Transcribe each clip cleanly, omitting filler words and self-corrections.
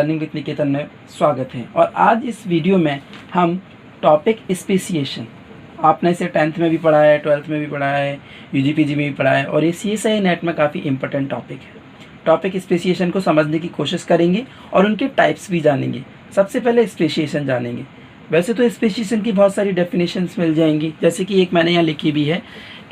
Learning with निकेतन में स्वागत है। और आज इस वीडियो में हम टॉपिक स्पेसिएशन, आपने इसे 10th में भी पढ़ा है, 12th में भी पढ़ा है, यूजी पीजी में भी पढ़ा है और ये सीएसआई नेट में काफ़ी इंपॉर्टेंट टॉपिक है। टॉपिक स्पेसिएशन को समझने की कोशिश करेंगे और उनके टाइप्स भी जानेंगे। सबसे पहले स्पेसिएशन जानेंगे। वैसे तो स्पेसिएशन की बहुत सारी डेफिनेशंस मिल जाएंगी, जैसे कि एक मैंने यहाँ लिखी भी है,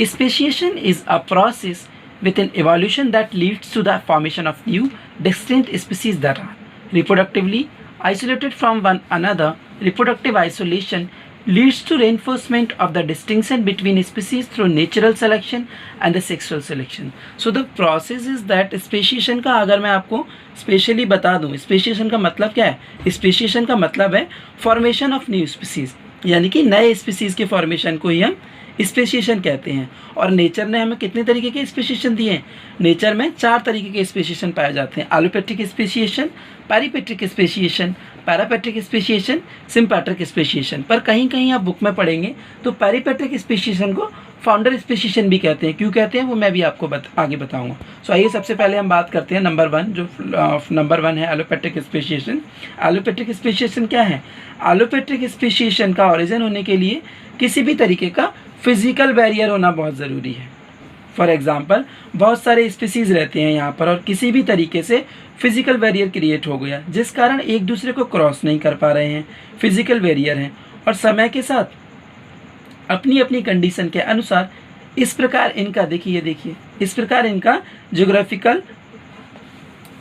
speciation is a process within evolution that leads to the formation of new distinct species that are reproductively isolated from one another. Reproductive isolation leads to reinforcement of the distinction between species through natural selection and the sexual selection. So the process is that speciation का अगर मैं आपको specially बता दूँ, speciation का मतलब क्या है? स्पेसिएशन का मतलब है फॉर्मेशन ऑफ न्यू स्पीसीज, यानी कि नए स्पीसीज के फॉर्मेशन को ही हम स्पेसिएशन कहते हैं। और नेचर ने हमें कितने तरीके के स्पेसिएशन दिए हैं? नेचर में 4 तरीके के स्पेसिएशन पाए जाते हैं। Allopatric speciation, peripatric speciation, parapatric speciation, sympatric speciation. पर कहीं कहीं आप बुक में पढ़ेंगे तो पैरीपेट्रिक स्पेसिएशन को फाउंडर स्पेसिएशन भी कहते हैं। क्यों कहते हैं वो मैं भी आपको आगे बताऊंगा। सो आइए सबसे पहले हम बात करते हैं नंबर 1, जो नंबर 1 है एलोपेट्रिक स्पेसिएशन। एलोपेट्रिक स्पेसिएशन क्या है? एलोपेट्रिक स्पेसिएशन का ओरिजिन होने के लिए किसी भी तरीके का फिजिकल बैरियर होना बहुत ज़रूरी है। फॉर एग्ज़ाम्पल, बहुत सारे स्पीसीज़ रहते हैं यहाँ पर और किसी भी तरीके से फिजिकल बैरियर क्रिएट हो गया जिस कारण एक दूसरे को क्रॉस नहीं कर पा रहे हैं, फिजिकल बैरियर हैं। और समय के साथ अपनी अपनी कंडीशन के अनुसार इस प्रकार इनका देखिए इस प्रकार इनका ज्योग्राफिकल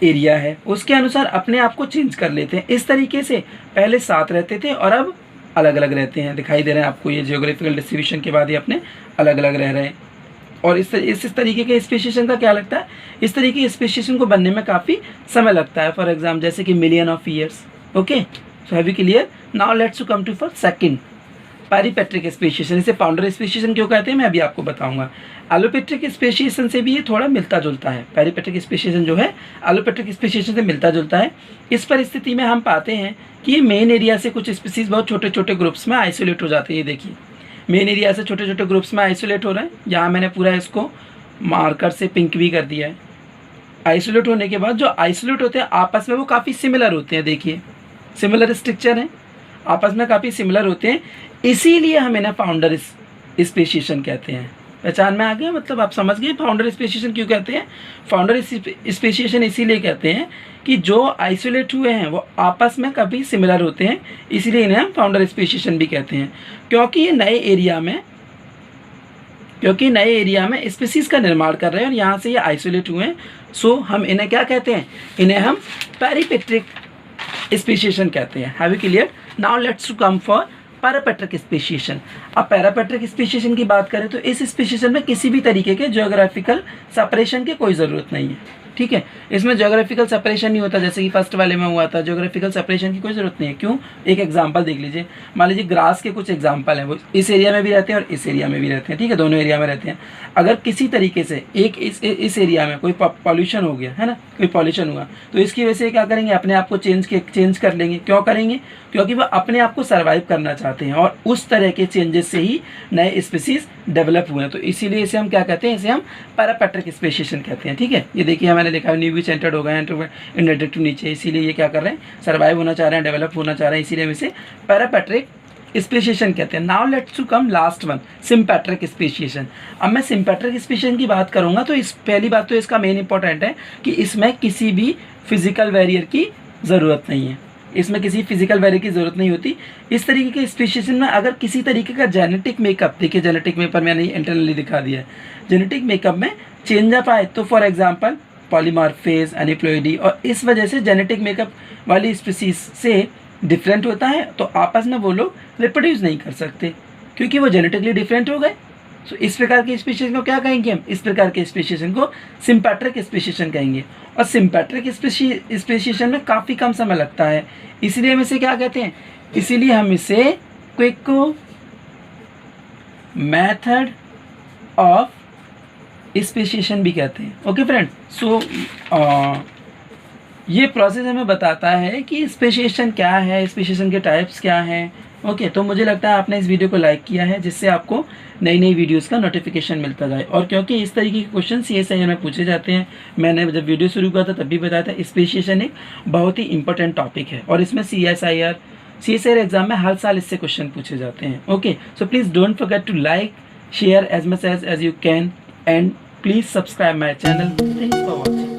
एरिया है, उसके अनुसार अपने आप को चेंज कर लेते हैं। इस तरीके से पहले साथ रहते थे और अब अलग अलग रहते हैं। दिखाई दे रहे हैं आपको, ये जियोग्राफिकल डिस्ट्रीब्यूशन के बाद ही अपने अलग अलग रह रहे हैं। और इस तरीके के स्पेसिएशन का क्या लगता है? इस तरीके के स्पेसिएशन को बनने में काफ़ी समय लगता है। फॉर एग्जाम्पल जैसे कि million of years. Okay, so have you clear? Now let's come to for second, peripatric speciation. इसे फाउंडर स्पेसिएशन क्यों कहते हैं मैं अभी आपको बताऊंगा। एलोपेट्रिक स्पेसिएशन से भी ये थोड़ा मिलता जुलता है। पैरीपेट्रिक स्पेसिएशन जो है एलोपेट्रिक स्पेसिएशन से मिलता जुलता है। इस परिस्थिति में हम पाते हैं कि ये मेन एरिया से कुछ स्पीसीज बहुत छोटे छोटे ग्रुप्स में आइसोलेट हो जाते हैं। ये देखिए, मेन एरिया से छोटे छोटे ग्रुप्स में आइसोलेट हो रहे हैं। यहाँ मैंने पूरा इसको मार्कर से पिंक भी कर दिया है। आइसोलेट होने के बाद जो आइसोलेट होते हैं आपस में वो काफ़ी सिमिलर होते हैं। देखिए, सिमिलर स्ट्रक्चर हैं, आपस में काफ़ी सिमिलर होते हैं, इसीलिए हम इन्हें फाउंडर स्पेसिएशन कहते हैं। पहचान में आ गया? मतलब आप समझ गए फाउंडर स्पेसिएशन क्यों कहते हैं? फाउंडर स्पेसिएशन इसीलिए कहते हैं कि जो आइसोलेट हुए हैं वो आपस में काफ़ी सिमिलर होते हैं, इसीलिए इन्हें हम फाउंडर स्पेसिएशन भी कहते हैं। क्योंकि ये नए एरिया में स्पीसीज का निर्माण कर रहे हैं और यहाँ से ये आइसोलेट हुए हैं। सो हम इन्हें क्या कहते हैं? इन्हें हम पैरीपेट्रिक स्पेसिएशन कहते हैं। Have you clear? Now let's come for parapatric speciation. अब पैरापेट्रिक स्पेसिएशन की बात करें तो इस स्पेसिएशन में किसी भी तरीके के ज्योग्राफिकल सेपरेशन की कोई ज़रूरत नहीं है। ठीक है, इसमें ज्योग्राफिकल सेपरेशन नहीं होता जैसे कि फर्स्ट वाले में हुआ था। ज्योग्राफिकल सेपरेशन की कोई ज़रूरत नहीं है। क्यों? एक एग्जांपल देख लीजिए। मान लीजिए ग्रास के कुछ एग्जांपल हैं, वो इस एरिया में भी रहते हैं और इस एरिया में भी रहते हैं। ठीक है, दोनों एरिया में रहते हैं। अगर किसी तरीके से एक इस एरिया में कोई पॉल्यूशन हो गया है ना, कोई पॉल्यूशन हुआ, तो इसकी वजह से क्या करेंगे? अपने आप को चेंज कर लेंगे। क्यों करेंगे? क्योंकि वो अपने आप को सर्वाइव करना चाहते हैं और उस तरह के चेंजेस से ही नए स्पीसीज डेवलप हुए हैं। तो इसीलिए इसे हम क्या कहते हैं? इसे हम पैरापेट्रिक स्पेसिएशन कहते हैं। ठीक है, ये देखिए मैंने लिखा है न्यू बीच एंटर्ड हो गए इंटरडेक्टिव नीचे, इसीलिए ये क्या कर रहे हैं? सर्वाइव होना चाह रहे हैं, डेवलप होना चाह रहे हैं, इसीलिए हम इसे पैरापेट्रिक स्पेसिएशन कहते हैं। Now let's to come last one, sympatric speciation. अब मैं सिम्पैट्रिक स्पेसिएशन की बात करूंगा तो इस पहली बात तो इसका मेन इंपॉर्टेंट है कि इसमें किसी भी फिजिकल बैरियर की ज़रूरत नहीं है। इसमें किसी फिजिकल बैरियर की ज़रूरत नहीं होती। इस तरीके के स्पेसिएशन में अगर किसी तरीके का जेनेटिक मेकअप, देखिए जेनेटिक मेकअप मैंने इंटरनली दिखा दिया है, जेनेटिक मेकअप में चेंज अप आए तो फॉर एग्जांपल पॉलीमॉर्फेज, एनिप्लॉइडी, और इस वजह से जेनेटिक मेकअप वाली स्पीसीज से डिफरेंट होता है तो आपस में वो लोग रिप्रोड्यूस नहीं कर सकते क्योंकि वो जेनेटिकली डिफरेंट हो गए। सो इस प्रकार के स्पेसिएशन को क्या कहेंगे हम? इस प्रकार के स्पेसिएशन को सिम्पैट्रिक स्पेसिएशन कहेंगे। और सिम्पैट्रिक स्पेसिएशन में काफ़ी कम समय लगता है, इसीलिए हम इसे क्या कहते हैं? इसीलिए हम इसे क्विक मेथड ऑफ स्पेसिएशन भी कहते हैं। ओके फ्रेंड, सो ये प्रोसेस हमें बताता है कि स्पेसिएशन क्या है, स्पेसिएशन के टाइप्स क्या हैं, ओके, तो मुझे लगता है आपने इस वीडियो को लाइक किया है, जिससे आपको नई नई वीडियोस का नोटिफिकेशन मिलता जाए। और क्योंकि इस तरीके के क्वेश्चन CSIR में पूछे जाते हैं, मैंने जब वीडियो शुरू किया था तब भी बताया था, स्पेसिएशन एक बहुत ही इंपॉर्टेंट टॉपिक है और इसमें CSIR एग्जाम में हर साल इससे क्वेश्चन पूछे जाते हैं। Okay, so please don't forget to like, share as much as you can, and please subscribe my channel. Thanks for watching.